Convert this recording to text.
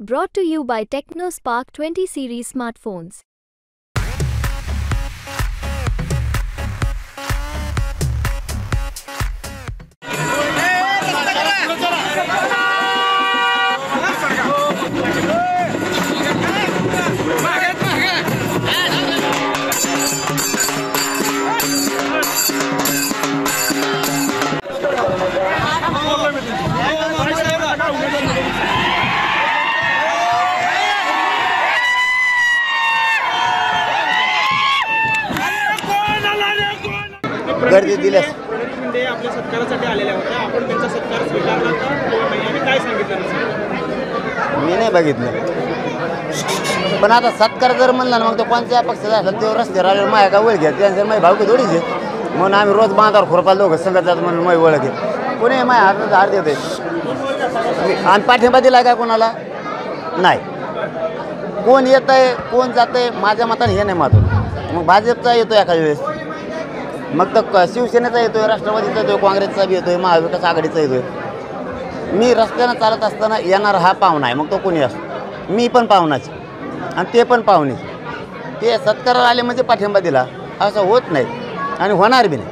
Brought to you by TechnoSpark 20 series smartphones. गर्दी दिल्यास म्हणजे आपल्या सत्कारासाठी आलेल्या होत्या. आपण त्यांचा सत्कार स्वीकारला का किंवा नाही आणि काय सांगितलं? मी नाही बघितलं. पण आता सत्कार जर म्हणला ना मग तो कोणत्या पक्षाचा असला तो रस्त्यावर आल्यावर माझ्या का ओळख घ्या त्यांच्या माझी भावकी थोडीच आहे. म्हणून आम्ही रोज बांधावर खुरपाला दोघं संगत जातो म्हणून माझी ओळख आहे. कोणी माझ्या हातात हार देते आणि पाठिंबा दिला का कोणाला नाही. कोण येत आहे कोण जात आहे माझ्या मताने हे नाही महत्त्व. मग भाजपचा येतो एखाद्या वेळेस मग तर शिवसेनेचा येतोय राष्ट्रवादीचा येतोय काँग्रेसचा बी येतोय महाविकास आघाडीचा येतोय. मी रस्त्यानं चालत असताना येणारा हा पाहुणा आहे मग तो कोणी असतो. मी पण पाहुणाच आणि ते पण पाहुणे. ते सत्काराला आले म्हणजे पाठिंबा दिला असं होत नाही आणि होणार बी नाही.